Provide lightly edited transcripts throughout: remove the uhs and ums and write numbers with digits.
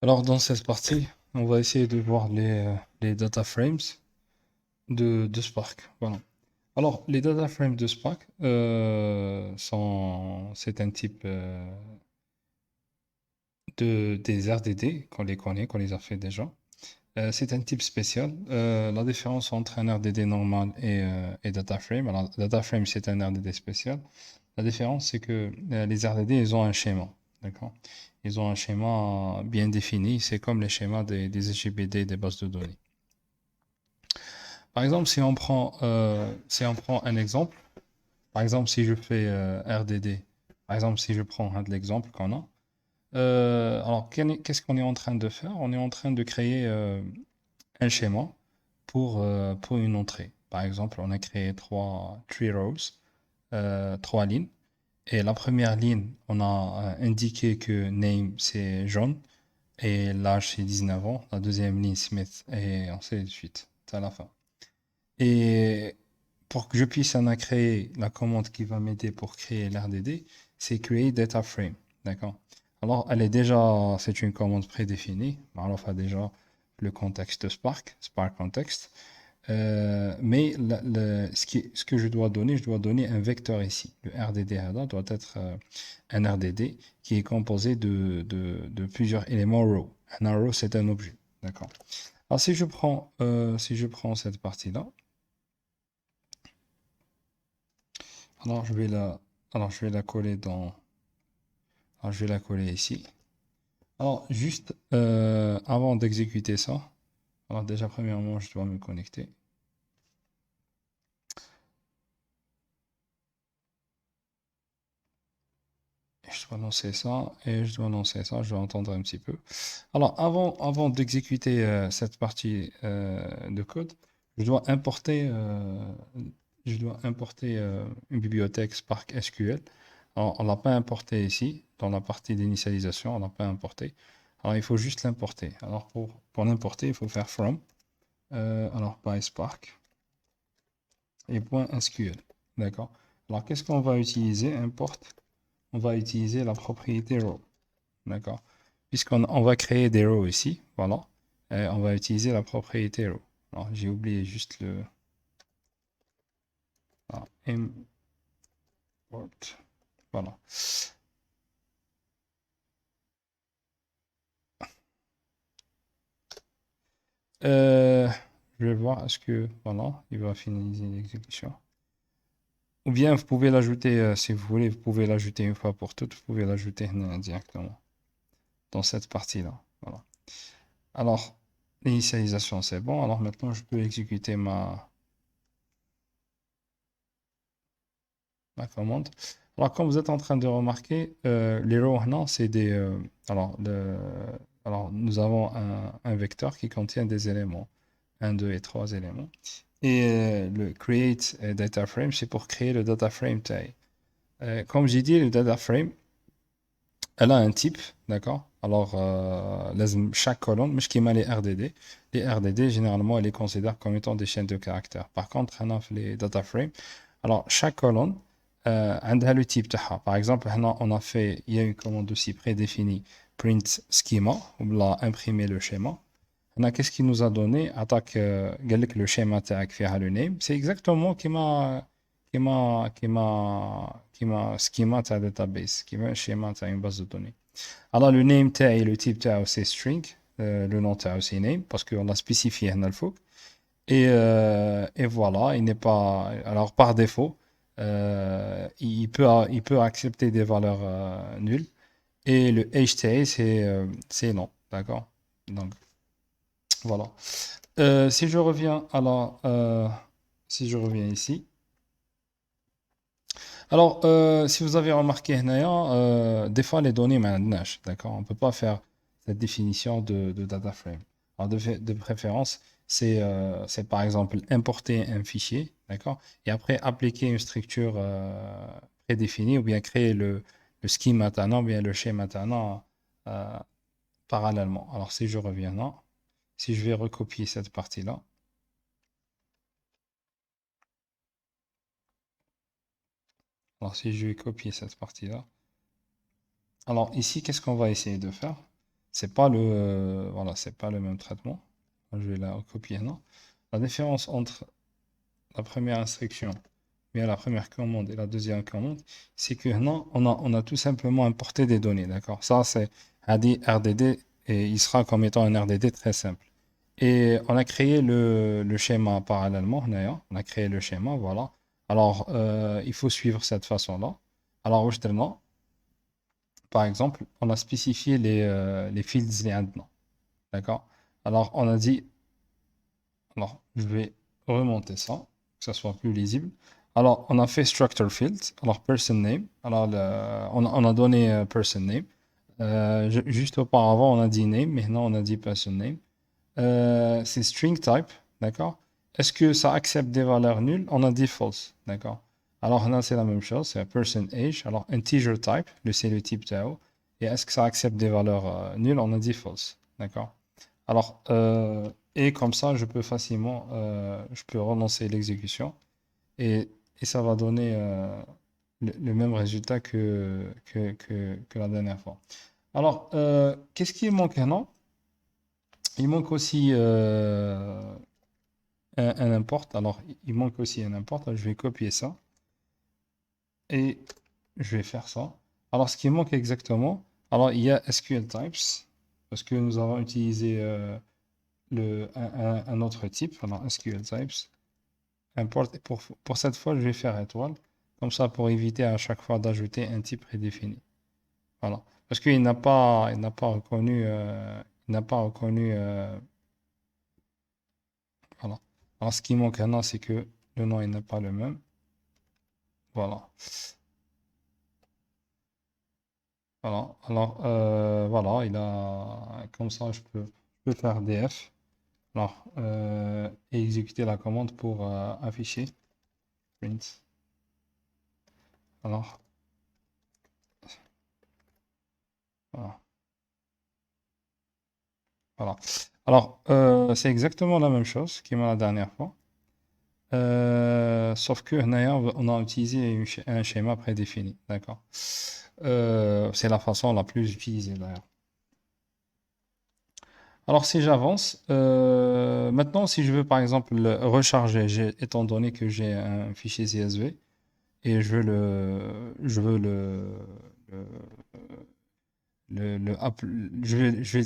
Alors, dans cette partie, on va essayer de voir les data frames de Spark. Voilà. Alors, les data frames de Spark c'est un type des RDD qu'on les connaît, qu'on les a fait déjà. C'est un type spécial. La différence entre un RDD normal et data frame. Alors, data frame, c'est un RDD spécial. La différence, c'est que les RDD, ils ont un schéma. D'accord? Ils ont un schéma bien défini. C'est comme les schémas des SGBD, des bases de données. Par exemple, si on prend un exemple, par exemple, si je fais RDD, par exemple, si je prends un de l'exemple qu'on a, alors qu'est-ce qu'on est en train de faire? On est en train de créer un schéma pour une entrée. Par exemple, on a créé three rows, trois lignes. Et la première ligne, on a indiqué que name c'est John et l'âge c'est 19 ans. La deuxième ligne, Smith, et ainsi de suite. C'est à la fin. Et pour que je puisse en créer la commande qui va m'aider pour créer l'RDD, c'est create data frame. D'accord? Alors, c'est une commande prédéfinie. Alors, on a déjà le contexte Spark context. Mais ce que je dois donner un vecteur ici. Le RDD là doit être un RDD qui est composé de plusieurs éléments row. Un row, c'est un objet. D'accord? Alors, si je prends cette partie-là, alors je vais la coller alors je vais la coller ici. Alors, juste avant d'exécuter ça, alors déjà, premièrement, je dois me connecter. Je dois lancer ça et je dois lancer ça. Je vais entendre un petit peu. Alors, avant d'exécuter cette partie de code, je dois importer, euh, une bibliothèque Spark SQL. Alors, on ne l'a pas importé ici, dans la partie d'initialisation, on ne l'a pas importé. Alors, il faut juste l'importer. Alors, pour l'importer, il faut faire from, alors by Spark et .sql. D'accord? Alors, qu'est-ce qu'on va utiliser? Import, on va utiliser la propriété row. D'accord? On va créer des rows ici, voilà. Et on va utiliser la propriété row. Alors, j'ai oublié juste le import. Voilà. Euh, je vais voir, est-ce que, voilà, il va finaliser l'exécution. Ou bien vous pouvez l'ajouter, si vous voulez, vous pouvez l'ajouter une fois pour toutes, vous pouvez l'ajouter directement dans cette partie-là. Voilà. Alors, l'initialisation, c'est bon. Alors maintenant, je peux exécuter ma commande. Alors, comme vous êtes en train de remarquer, les rows, non, c'est alors, alors, nous avons un vecteur qui contient des éléments, un, 2 et 3 éléments. Et le create data frame, c'est pour créer le data frame taille. Comme j'ai dit, le data frame, elle a un type, d'accord? Alors, chaque colonne, mais ce qui est les RDD, les RDD, généralement, elle les considère comme étant des chaînes de caractères. Par contre, on a les data frames. Alors, chaque colonne, a le type تاعها. Par exemple, il y a une commande aussi prédéfinie, print schema, où on a imprimé le schéma. Qu'est-ce qu'il nous a donné? Attaque, قال لك le schéma تاعك فيها le name. C'est exactement كيما schema تاع database, كيما schéma تاع une base de données. Alors, le name تاعي, le type تاعو, c'est string. Le nom تاعو, c'est name, parce qu'on l'a spécifié هنا الفوق. Et voilà, il n'est pas. Alors, par défaut, il peut accepter des valeurs nulles. Et le HTA, c'est non. D'accord? Donc, voilà. Si je reviens si je reviens ici. Alors, si vous avez remarqué, هنايا, des fois les données m'annachent, d'accord? On ne peut pas faire cette définition de data frame. Alors, de préférence, c'est par exemple importer un fichier, d'accord? Et après appliquer une structure prédéfinie ou bien créer le schema maintenant, ou bien le schéma maintenant parallèlement. Alors, si je reviens là, si je vais recopier cette partie-là, alors si je vais copier cette partie-là, alors ici, qu'est-ce qu'on va essayer de faire? C'est pas le, voilà, c'est pas le même traitement. Je vais la copier, non? La différence entre la première instruction, bien la première commande et la deuxième commande, c'est que non, on a tout simplement importé des données, d'accord? Ça, c'est dit RDD et il sera comme étant un RDD très simple. Et on a créé le schéma parallèlement, d'ailleurs. On a créé le schéma, voilà. Alors, il faut suivre cette façon-là. Alors, justement, par exemple, on a spécifié les fields les maintenant, d'accord? Alors, on a dit, alors, je vais remonter ça, que ça soit plus lisible. Alors, on a fait structure fields, alors person name. Alors, on a donné person name. Juste auparavant, on a dit name, maintenant on a dit person name. C'est string type, d'accord? Est-ce que ça accepte des valeurs nulles? On a dit false, d'accord? Alors là, c'est la même chose, c'est person age. Alors, integer type, c'est le type Tao. Et est-ce que ça accepte des valeurs nulles? On a dit false, d'accord? Alors, et comme ça, je peux facilement, je peux relancer l'exécution et, et ça va donner le même résultat que la dernière fois. Alors, qu'est-ce qui manque maintenant? Il manque aussi un import. Alors, il manque aussi un import. Je vais copier ça et je vais faire ça. Alors, ce qui manque exactement, alors il y a SQL types parce que nous avons utilisé un autre type. Alors, SQL types import. Et pour cette fois, je vais faire étoile. Comme ça, pour éviter à chaque fois d'ajouter un type prédéfini. Voilà. Parce qu'il n'a pas reconnu, il n'a pas reconnu, voilà. Alors, ce qui manque maintenant, c'est que le nom, il n'est pas le même. Voilà. Voilà. Alors, voilà, comme ça, je peux faire df. Alors, et exécuter la commande pour afficher print. Alors, voilà. Voilà. Alors, c'est exactement la même chose qui m'a la dernière fois. Sauf que d'ailleurs, on a utilisé un schéma prédéfini. D'accord. C'est la façon la plus utilisée d'ailleurs. Alors, si j'avance, maintenant, si je veux par exemple le recharger, étant donné que j'ai un fichier CSV et je vais le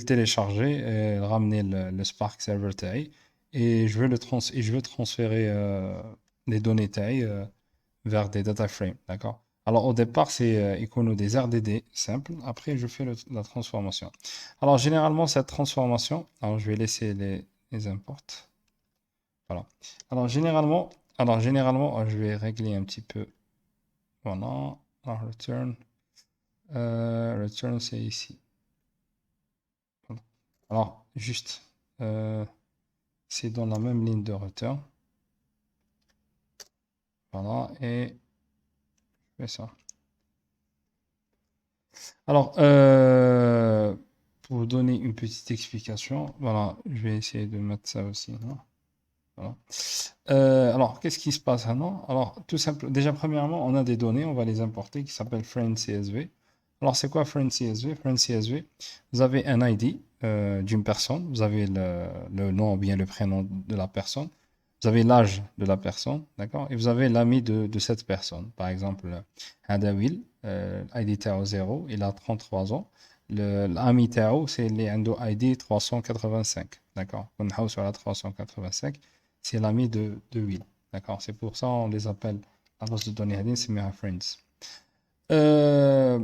télécharger et ramener le Spark Server TI et je veux transférer les données TI vers des data frames, d'accord? Alors au départ, c'est Icono des RDD simples. Après, je fais la transformation. Alors généralement, cette transformation, alors je vais laisser les imports. Voilà. Alors généralement, je vais régler un petit peu. Voilà. Alors return, c'est ici. Voilà. Alors juste, euh, c'est dans la même ligne de return. Voilà. Et je fais ça. Alors, pour vous donner une petite explication, voilà, je vais essayer de mettre ça aussi, hein, voilà. Alors, qu'est-ce qui se passe maintenant? Alors, tout simple, déjà, premièrement, on a des données, on va les importer, qui s'appellent friend CSV. Alors, c'est quoi friend CSV? Friend CSV, vous avez un ID d'une personne, vous avez le nom ou bien le prénom de la personne, vous avez l'âge de la personne, d'accord? Et vous avez l'ami de cette personne. Par exemple, Hadawil, ID Tao 0, il a 33 ans. L'ami Tao, c'est les Endo ID 385, d'accord? On a sur la 385, c'est l'ami de Will, d'accord? C'est pour ça on les appelle, à base de données Hadin, c'est mes friends. Euh,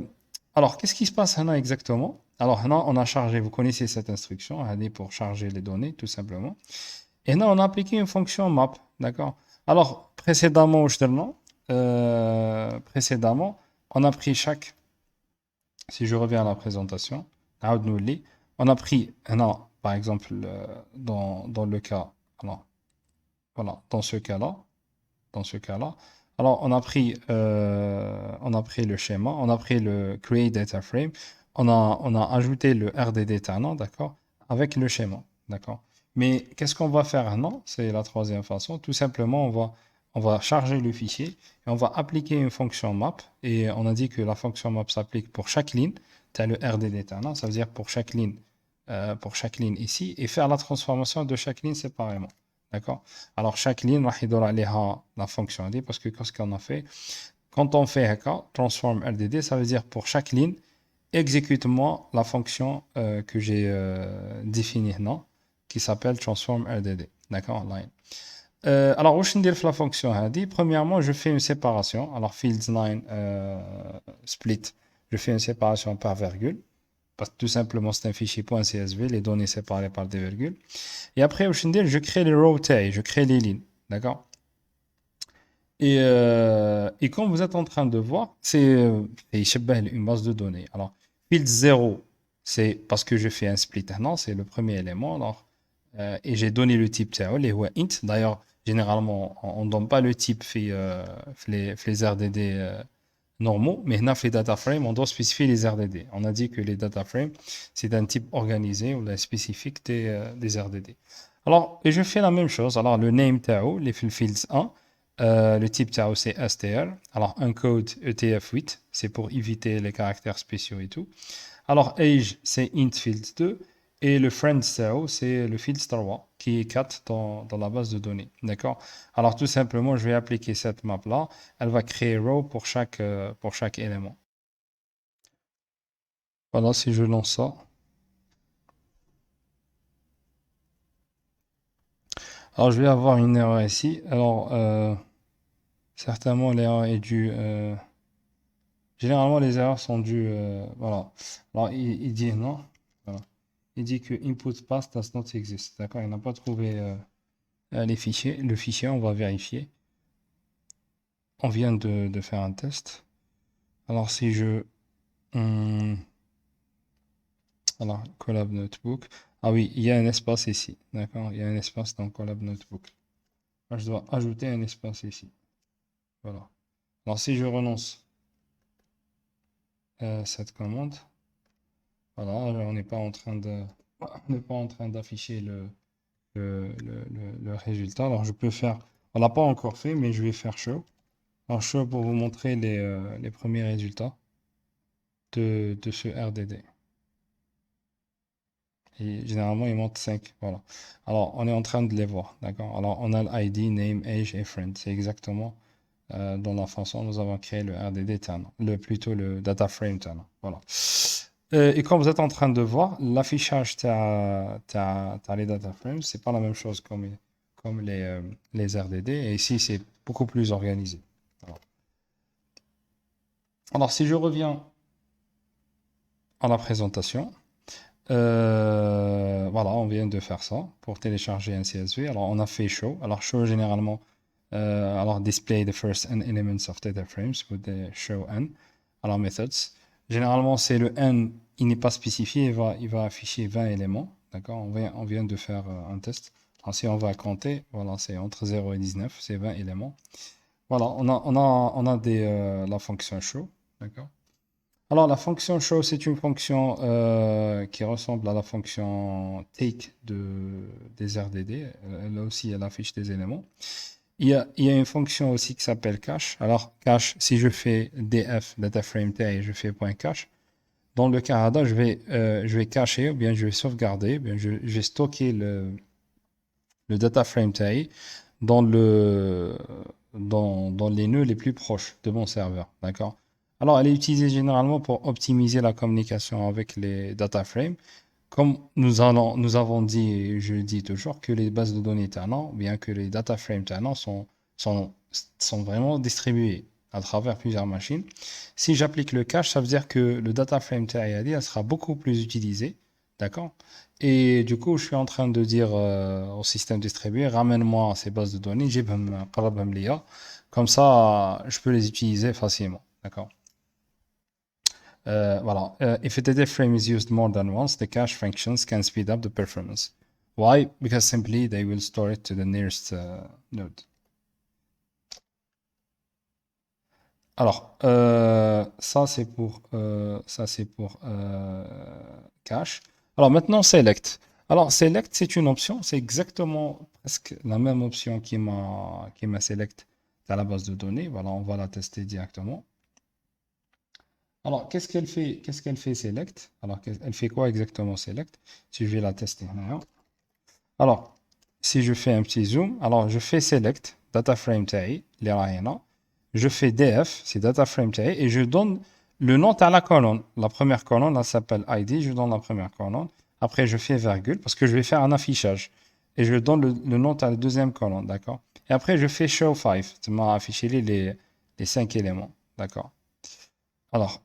alors, qu'est-ce qui se passe maintenant exactement? Alors, maintenant, on a chargé, vous connaissez cette instruction, Hadin pour charger les données, tout simplement. Et là, on a appliqué une fonction map, d'accord? Alors, précédemment, on a pris si je reviens à la présentation, on a pris, non, par exemple, dans le cas, alors, voilà, dans ce cas-là, alors on a pris le schéma, on a pris le create data frame, on a ajouté le RDD tenant, d'accord, avec le schéma, d'accord. Mais qu'est-ce qu'on va faire maintenant? C'est la troisième façon. Tout simplement, on va charger le fichier et on va appliquer une fonction map. Et on a dit que la fonction map s'applique pour chaque ligne. Tu as le RDD tenant, ça veut dire pour chaque ligne pour chaque ligne ici et faire la transformation de chaque ligne séparément. D'accord? Alors, chaque ligne, راح يدور عليها la fonction D parce que qu'est-ce qu'on a fait? Quand on fait هكا, transform RDD, ça veut dire pour chaque ligne, exécute-moi la fonction que j'ai définie maintenant, qui s'appelle transform RDD. D'accord? Line. Alors, où je vais la fonction هذه? Premièrement, je fais une séparation. Alors, fields line split, je fais une séparation par virgule. Parce que tout simplement, c'est un fichier .csv, les données séparées par des virgules. Et après, au Shindir, je crée les row tails, je crée les lignes. D'accord? Et comme vous êtes en train de voir, c'est une base de données. Alors, field 0, c'est parce que je fais un split. Non, c'est le premier élément. Alors, et j'ai donné le type TAO, les int. D'ailleurs, généralement, on ne donne pas le type fait, les RDD normaux, mais dans les data frames, on doit spécifier les RDD. On a dit que les data frames, c'est un type organisé ou spécifique des RDD. Alors, et je fais la même chose. Alors, le name TAO, les fields 1, le type TAO, c'est str. Alors, un code ETF8, c'est pour éviter les caractères spéciaux et tout. Alors, age, c'est int field 2. Et le friend TAO, c'est le field star1, qui est 4 dans la base de données. D'accord? Alors, tout simplement, je vais appliquer cette map-là. Elle va créer row pour chaque élément. Voilà, si je lance ça. Alors, je vais avoir une erreur ici. Alors, certainement, l'erreur est due. Généralement, les erreurs sont dues. Voilà. Alors, il dit non. Voilà. Il dit que input path does not exist. D'accord? Il n'a pas trouvé les fichiers. Le fichier, on va vérifier. On vient de faire un test. Alors, si je. Alors, Collab Notebook. Ah oui, il y a un espace ici. D'accord? Il y a un espace dans Collab Notebook. Moi, je dois ajouter un espace ici. Voilà. Alors, si je renonce cette commande, voilà, on n'est pas en train de, on n'est pas en train d'afficher le résultat. Alors, je peux faire, on l'a pas encore fait, mais je vais faire show. Alors, show pour vous montrer les premiers résultats de ce RDD. Et généralement, il monte 5. Voilà. Alors, on est en train de les voir. D'accord? Alors, on a l'ID, name, age et friend. C'est exactement dans la façon dont nous avons créé le RDD Tana. Plutôt le data frame Tana. Voilà. Et comme vous êtes en train de voir, l'affichage t'as les data frames, c'est pas la même chose comme les RDD. Et ici, c'est beaucoup plus organisé. Voilà. Alors, si je reviens à la présentation. Voilà, on vient de faire ça pour télécharger un CSV. Alors, on a fait show. Alors, show généralement, alors display the first n elements of data frames with the show n. Alors, methods. Généralement, c'est le n, il n'est pas spécifié, il va afficher 20 éléments. D'accord? On vient de faire un test. Alors, si on va compter, voilà, c'est entre 0 et 19, c'est 20 éléments. Voilà, on a la fonction show. D'accord? Alors, la fonction show, c'est une fonction qui ressemble à la fonction take des RDD. Là aussi, elle affiche des éléments. Il y a une fonction aussi qui s'appelle cache. Alors, cache, si je fais df, data frame et je fais point .cache, dans le Canada, je vais cacher, ou bien je vais sauvegarder, ou bien je vais stocker le data frame taille dans les nœuds les plus proches de mon serveur. D'accord? Alors, elle est utilisée généralement pour optimiser la communication avec les data frames. Comme nous avons dit, et je le dis toujours, que les bases de données Tana, bien que les data frames Tana sont vraiment distribuées à travers plusieurs machines. Si j'applique le cache, ça veut dire que le data frame TIAD, elle sera beaucoup plus utilisé. D'accord? Et du coup, je suis en train de dire au système distribué, ramène-moi ces bases de données, comme ça, je peux les utiliser facilement. D'accord? Voilà. If a data frame is used more than once, the cache functions can speed up the performance. Why? Because simply they will store it to the nearest node. Alors, ça c'est pour cache. Alors maintenant, select. Alors, select, c'est une option. C'est exactement presque la même option qui m'a select à la base de données. Voilà, on va la tester directement. Alors, qu'est-ce qu'elle fait select? Alors, elle fait quoi exactement select? Si je vais la tester. Alors, si je fais un petit zoom, alors je fais select, data frame taille, les rayons. Je fais df, c'est data frame taille, et je donne le nom à la colonne. La première colonne, elle s'appelle id, je donne la première colonne. Après, je fais virgule, parce que je vais faire un affichage. Et je donne le nom à la deuxième colonne, d'accord? Et après, je fais show 5, ça m'a affiché les 5 éléments, d'accord? Alors,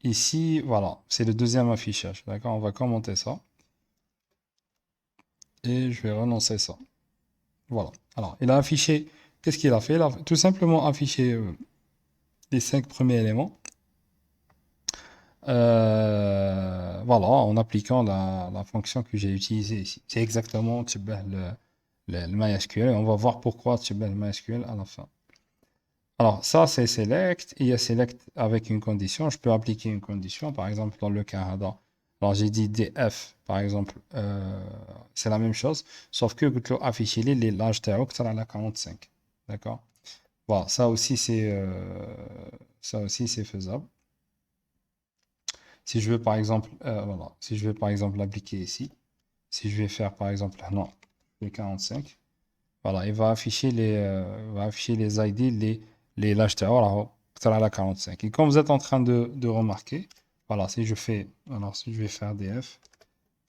ici, voilà, c'est le deuxième affichage, d'accord? On va commenter ça. Et je vais relancer ça. Voilà. Alors, il a affiché. Qu'est-ce qu'il a fait? Il a tout simplement affiché les 5 premiers éléments. Voilà, en appliquant la fonction que j'ai utilisée ici. C'est exactement le MySQL. On va voir pourquoi le MySQL à la fin. Alors, ça, c'est select. Il y a select avec une condition. Je peux appliquer une condition. Par exemple, dans le Canada. Alors, j'ai dit df, par exemple. C'est la même chose. Sauf que je vais afficher les l'âge تاعو كتر على 45. D'accord? Voilà, ça aussi, c'est faisable. Si je veux, par exemple, voilà, si je veux, par exemple, l'appliquer ici. Si je vais faire, par exemple, non, le 45. Voilà, il va afficher les ID, les l'âge تاعو à la 45. Et comme vous êtes en train de remarquer, voilà, si je fais, alors si je vais faire df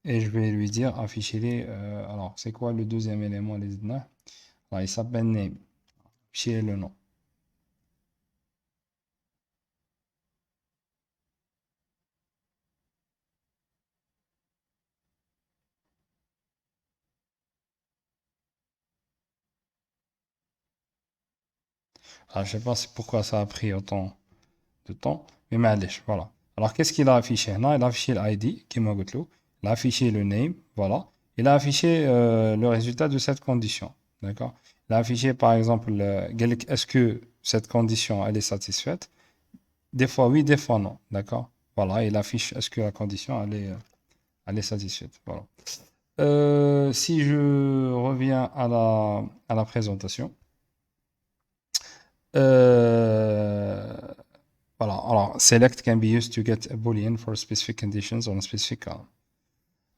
et je vais lui dire afficher alors c'est quoi le deuxième élément les idna? Alors, il s'appelle name, afficher le nom. Alors, je sais pas pourquoi ça a pris autant de temps, mais معليش, voilà. Alors, qu'est-ce qu'il a affiché? Non, il a affiché l'ID, qui m'a dit, il a affiché le name, voilà. Il a affiché le résultat de cette condition, d'accord? Il a affiché, par exemple, est-ce que cette condition, elle est satisfaite? Des fois oui, des fois non, d'accord? Voilà, il affiche est-ce que la condition, elle est satisfaite, voilà. Si je reviens à la présentation, euh, voilà, alors, select can be used to get a boolean for specific conditions on a specific column.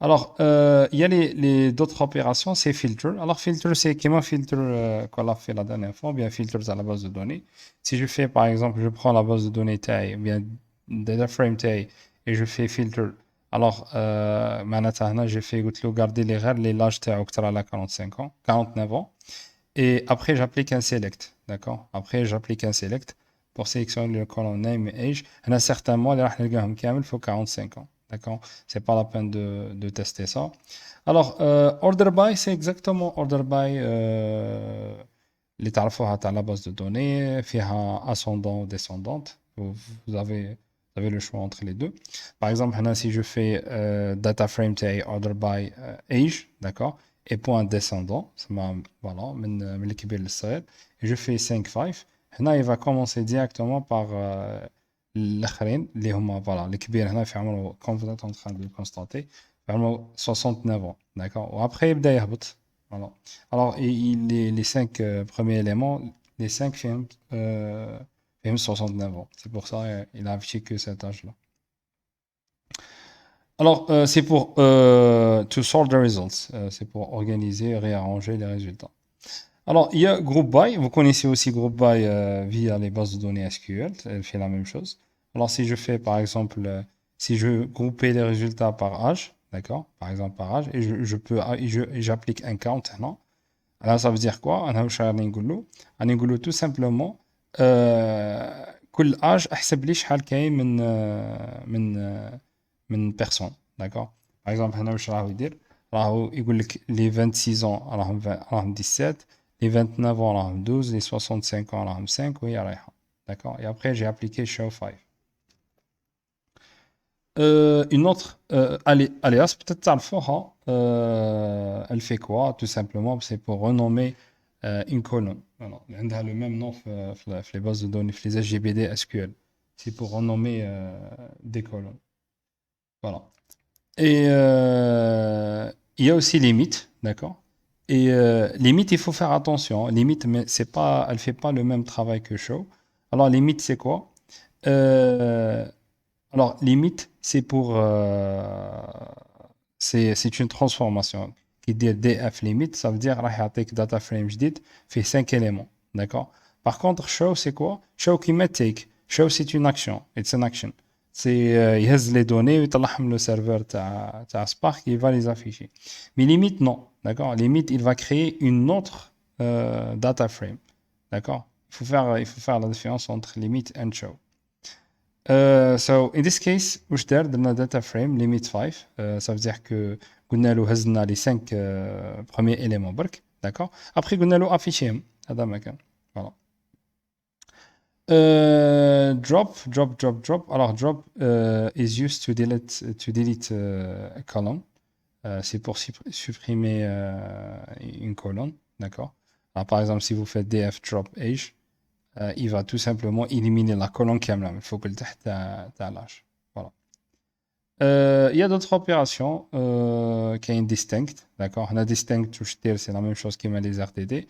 Alors, il y a d'autres opérations, c'est filter. Alors, filter, c'est comment filter qu'on a fait la dernière fois, ou bien filter à la base de données. Si je fais, par exemple, je prends la base de données taille, ou bien data frame taille, et je fais filter. Alors, maintenant, j'ai fait garder les règles, les l'âge taille, à la 45 ans, 49 ans. Et après, j'applique un select. D'accord? Après, j'applique un select pour sélectionner le colonne name et age. Il y en a certains mots, il faut 45 ans. D'accord? C'est pas la peine de tester ça. Alors, order by, c'est exactement order by les تعرفوها à la base de données, فيها ascendant ou descendante. Vous avez le choix entre les deux. Par exemple, maintenant, si je fais data frame taille order by age, d'accord? Et point descendant, voilà, من الكبير للصغير. Et je fais 5 5. هنا il va commencer directement par الاخرين اللي هما voilà الكبير هنا في عمره comme vous êtes en train de le constater في عمره 69 ans, d'accord? وaprès يبدا يهبط. Voilà. Alors, les 5 premiers éléments, les 5 films, films 69 ans. C'est pour ça qu'il a affiché que cet âge-là. Alors, c'est pour to sort the results. C'est pour organiser, réarranger les résultats. Alors, il y a Group By. Vous connaissez aussi Group By via les bases de données SQL. Elle fait la même chose. Alors, si je fais, par exemple, si je groupais les résultats par âge, d'accord? Par exemple, par âge, et j'applique un count, non? Alors, ça veut dire quoi? أنا واش راني نقول له؟ راني نقول له tout simplement كل âge احسب لي شحال كاين من personnes, d'accord? Par exemple, هنا واش راهو يدير؟ راهو يقول لك les 26 ans راهم 17, les 29 ans راهم 12, les 65 ans راهم 5 وهي رايحة. D'accord? Et après, j'ai appliqué show 5. Une autre alias, peut-être تعرفوها, elle fait quoi? Tout simplement, c'est pour renommer une colonne. Voilà. Elle a le même nom في les bases de données, في les SGBD SQL. C'est pour renommer des colonnes. Voilà. Et il y a aussi limite, d'accord? Et limite, il faut faire attention. Limite, mais c'est pas, elle fait pas le même travail que show. Alors, limite, c'est quoi? Euh, alors, limite, c'est une transformation. Qui dit df limite, ça veut dire راح يعطيك data frame جديد fait 5 éléments. D'accord? Par contre, show, c'est quoi? Show qui met take. Show, c'est une action. It's an action. C'est يهز les données ويطلعهم le serveur تاع Spark qui va les afficher. Mais limite, non. D'accord? Limite, il va créer une autre data frame. D'accord? Il faut faire la différence entre limit and show. So in this case, واش دار درنا data frame limit 5. Ça veut dire que قلنا له هزنا les 5 premiers éléments برك. D'accord? Après قلنا له afficher هذا ما كان. Voilà. Drop. Alors drop is used to delete a column. C'est pour supprimer une colonne. D'accord? Alors, par exemple, si vous faites df drop age, il va tout simplement éliminer la colonne كاملة من فوق لتحت تاع l'âge. Voilà. Il y a d'autres opérations qui est distinct, d'accord. On a distinct c'est la même chose que les RDD.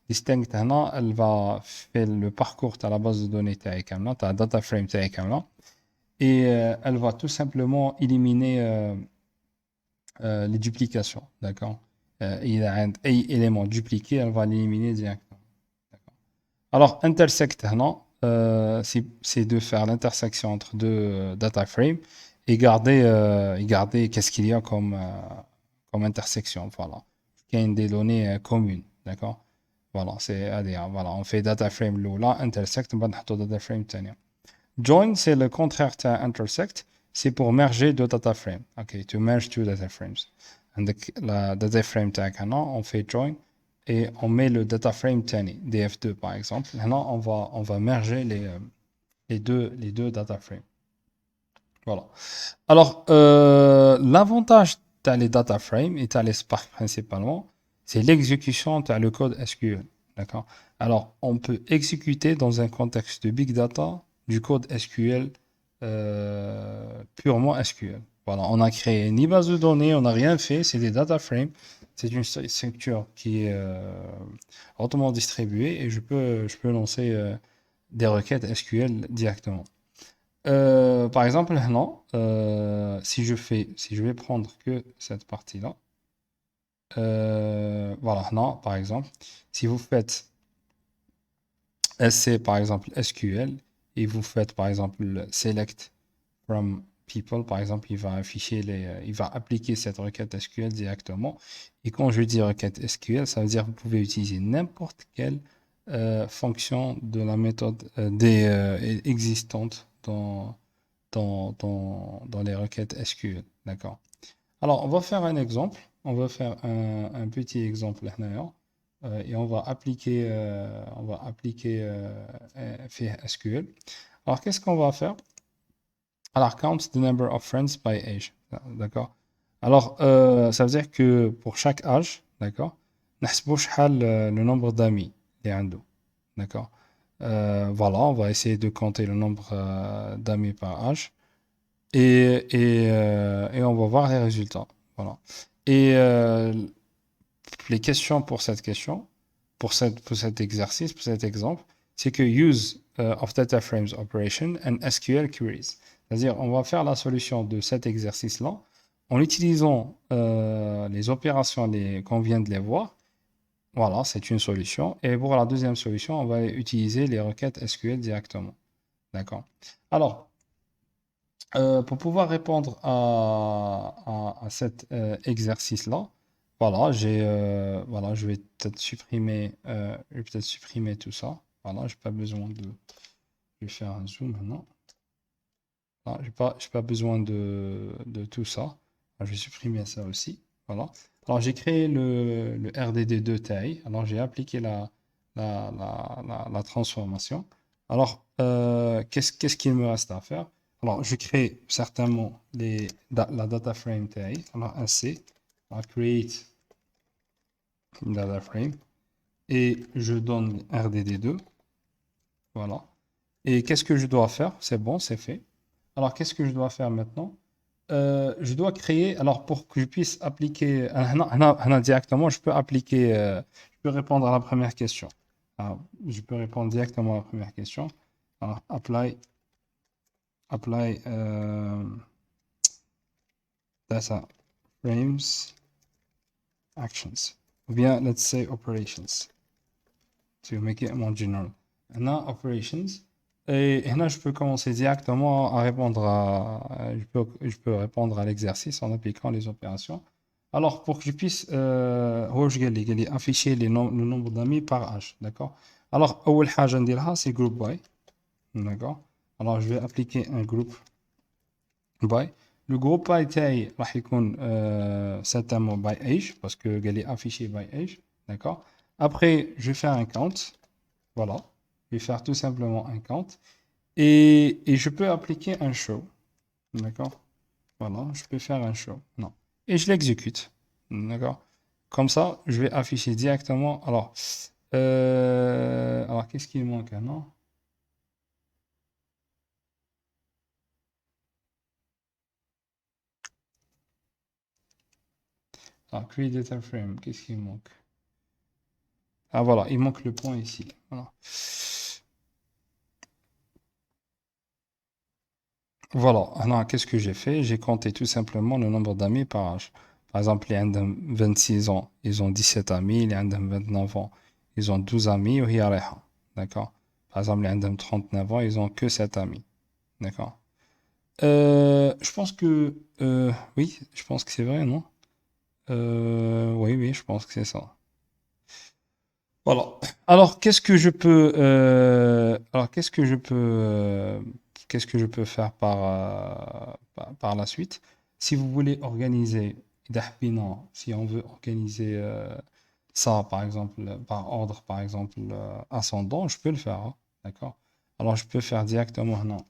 Distinct هنا elle va faire le parcours de la base de données تاعي كاملة, ta data frame تاعي كاملة, et elle va tout simplement éliminer les duplications, d'accord. Il y a un élément dupliqué, elle va l'éliminer directement. Alors, intersect, c'est de faire l'intersection entre deux data frames et garder qu'est-ce qu'il y a comme intersection. Voilà. Il y a des données communes. D'accord? Voilà, voilà, on fait data frame là, intersect, on va mettre data frame تانية. Join, c'est le contraire de intersect, c'est pour merger deux data frames. Ok, to merge two data frames. And la data frame تاعك on fait join et on met le data frame تاني, df2 par exemple. Maintenant, on va merger les deux data frames. Voilà. Alors, l'avantage les data frames et les Spark principalement, c'est l'exécution le code SQL. D'accord? Alors, on peut exécuter dans un contexte de big data du code SQL purement SQL. Voilà, on a créé ni base de données, on n'a rien fait, c'est des data frames. C'est une structure qui est hautement distribuée et je peux lancer des requêtes SQL directement. Par exemple, non, si je vais prendre que cette partie-là, voilà, non, par exemple, si vous faites SC, par exemple, SQL, et vous faites, par exemple, select from people, par exemple, il va il va appliquer cette requête SQL directement. Et quand je dis requête SQL, ça veut dire que vous pouvez utiliser n'importe quelle fonction de la méthode existante dans les requêtes SQL. D'accord. Alors, on va faire un exemple. On va faire un petit exemple là, et on va appliquer SQL. Alors, qu'est-ce qu'on va faire? Alors, count the number of friends by age. D'accord. Alors, ça veut dire que pour chaque âge, d'accord, نحسبوا شحال le nombre d'amis اللي عنده. D'accord. Voilà, on va essayer de compter le nombre d'amis par âge. Et on va voir les résultats. Voilà. Et les questions pour cette question, pour cet exercice, pour cet exemple, c'est que use of data frames operation and SQL queries. C'est-à-dire, on va faire la solution de cet exercice-là en utilisant les opérations qu'on vient de les voir. Voilà, c'est une solution. Et pour la deuxième solution, on va utiliser les requêtes SQL directement. D'accord. Alors, pour pouvoir répondre à cet exercice-là, voilà, voilà, je vais peut-être supprimer tout ça. Voilà, j'ai pas besoin de. Je vais faire un zoom maintenant. Voilà, j'ai pas besoin de tout ça. Je vais supprimer ça aussi. Voilà. Alors, j'ai créé le RDD2 taille. Alors, j'ai appliqué la transformation. Alors, qu'est-ce qu'il me reste à faire? Alors, je crée certainement la data frame taille. Alors, un C, create data frame. Et je donne RDD2. Voilà. Et qu'est-ce que je dois faire? C'est bon, c'est fait. Alors, qu'est-ce que je dois faire maintenant? Je dois créer, alors pour que je puisse appliquer, directement, je peux appliquer, je peux répondre à la première question. Alors, je peux répondre directement à la première question. Alors, apply apply data frames actions ou bien let's say operations to make it more general. Now operations et là je peux commencer directement à répondre je peux répondre à l'exercice en appliquant les opérations. Alors pour que je puisse afficher le nombre d'amis par âge, d'accord? Alors أول حاجة نديرها c'est group by, d'accord? Alors je vais appliquer un group by. Le groupe by تاعي راح يكون certainement by age parce que قال لي affiché by age, d'accord? Après je vais faire un count, voilà. Je vais faire tout simplement un count et je peux appliquer un show, d'accord? Voilà, je peux faire un show, non. Et je l'exécute, d'accord? Comme ça, je vais afficher directement. Alors qu'est-ce qu'il manque maintenant? Alors, create data frame, qu'est-ce qu'il manque? Ah voilà, il manque le point ici. Voilà. Voilà, alors qu'est-ce que j'ai fait? J'ai compté tout simplement le nombre d'amis par âge. Par exemple, les gens 26 ans, ils ont 17 amis. Les gens 29 ans, ils ont 12 amis. D'accord? Par exemple, les gens 39 ans, ils ont que 7 amis. D'accord? Je pense que... oui, je pense que c'est vrai, non? Oui, oui, je pense que c'est ça. Voilà. Alors, qu'est-ce que je peux faire par la suite? Si vous voulez organiser, si on veut organiser ça, par exemple, par ordre, par exemple, ascendant, je peux le faire, hein, d'accord? Alors, je peux faire directement, non,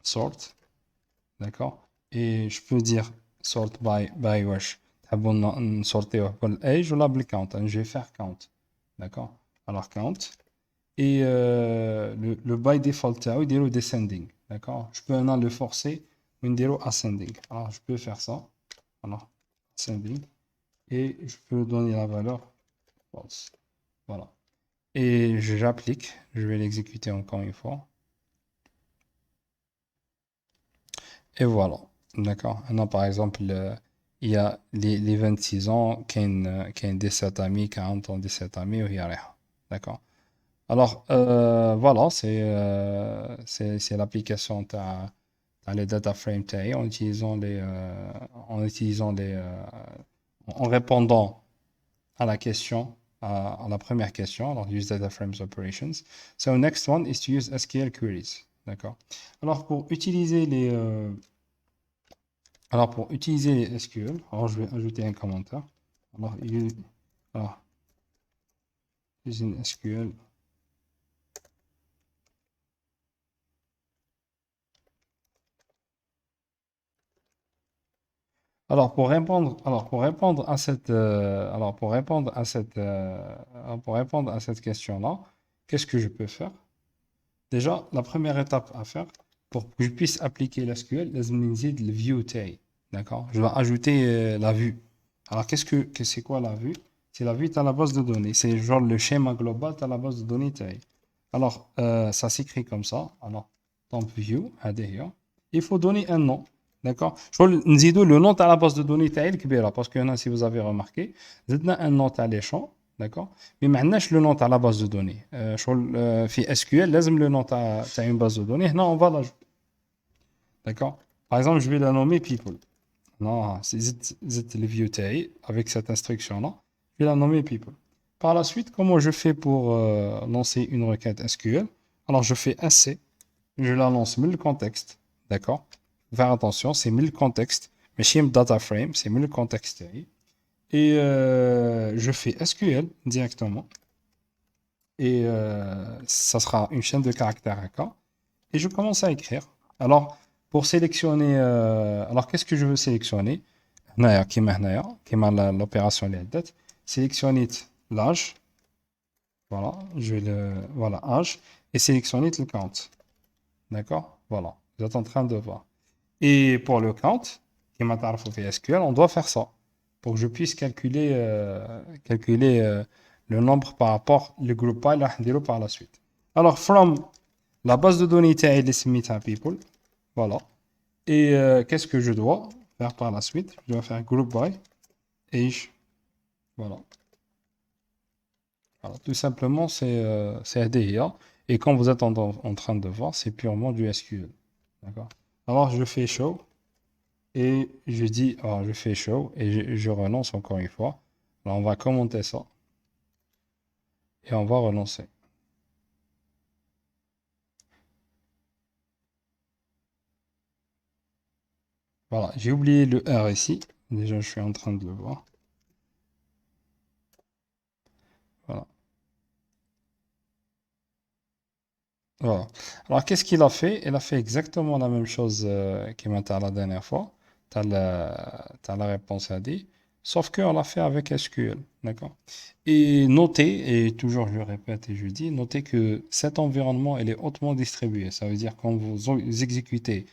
sort, d'accord? Et je peux dire sort by wesh. تحبوا sortir بالage ولا بالcount. Je vais faire count. D'accord? Alors count. Et le by default تاعو يديرو descending. D'accord? Je peux maintenant le forcer ونديرو ascending. Alors je peux faire ça. Voilà. Ascending. Et je peux donner la valeur false. Voilà. Et j'applique. Je vais l'exécuter encore une fois. Et voilà. D'accord. Maintenant, par exemple, il y a les 26 ans, qui ont 17 amis, 40 ans, 17 amis, il y a rien. D'accord. Alors, voilà, c'est l'application t'as les data frames تاعي en répondant à la question, à la première question. Alors, use data frames operations. So, next one is to use SQL queries. D'accord. Alors, pour utiliser les SQL, alors je vais ajouter un commentaire. Alors, using SQL. Pour répondre à cette question-là, qu'est-ce que je peux faire? Déjà, la première étape à faire pour que je puisse appliquer l'SQL, le view تاعي. D'accord? Je dois ajouter la vue. Alors, c'est quoi la vue? C'est la vue à la base de données. C'est genre le schéma global à la base de données تاعي. Alors, ça s'écrit comme ça. Alors, temp view, il faut donner un nom. D'accord? Je vais le nom à la base de données تاعي الكبيرة parce que si vous avez remarqué, زدنا un nom à l'échange. D'accord? Mais maintenant, le nom à la base de données. في SQL, لازم le nom à une base de données. Non, on va l'ajouter. D'accord? Par exemple, je vais la nommer people. Non, c'est le view تاعي avec cette instruction-là. Je vais la nommer people. Par la suite, comment je fais pour lancer une requête SQL? Alors, je fais assez. Je la lance 1000 contexte. D'accord? Faire attention, c'est 1000 contextes. Mais chez data frame, c'est 1000 contextes. Et je fais SQL directement. Et ça sera une chaîne de caractères AK. Et je commence à écrire. Alors, pour sélectionner, alors qu'est-ce que je veux sélectionner? Qui m'a l'opération les dates. Sélectionner l'âge. Voilà, voilà, âge. Et sélectionner le count. D'accord? Voilà, vous êtes en train de voir. Et pour le count, qui m'a fait SQL, on doit faire ça. Pour que je puisse calculer, le nombre par rapport au groupe by, là, par la suite. Alors, from La base de données تاعي اللي سميتها people. Voilà. Et qu'est-ce que je dois faire par la suite? Je dois faire group by age. Voilà. Voilà. Tout simplement, c'est ADIA. Et comme vous êtes en train de voir, c'est purement du SQL. D'accord? Alors, je fais show et je dis, alors je fais show et je relance encore une fois. Alors, on va commenter ça et on va relancer. Voilà, j'ai oublié le R ici. Déjà, je suis en train de le voir. Voilà. Voilà. Alors, qu'est-ce qu'il a fait? Il a fait exactement la même chose qu'il m'a dit la dernière fois. T'as la réponse à dit. Sauf qu'on l'a fait avec SQL. D'accord? Et notez, et toujours je répète et je dis, notez que cet environnement, il est hautement distribué. Ça veut dire quand vous exécutez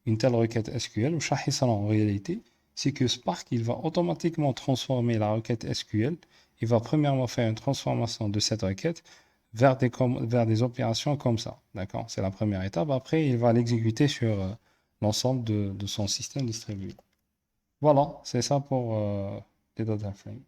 une telle requête SQL, ou Shahisala en réalité, c'est que Spark, il va automatiquement transformer la requête SQL. Il va premièrement faire une transformation de cette requête vers des opérations comme ça. D'accord? C'est la première étape. Après, il va l'exécuter sur l'ensemble de son système distribué. Voilà, c'est ça pour les data frames.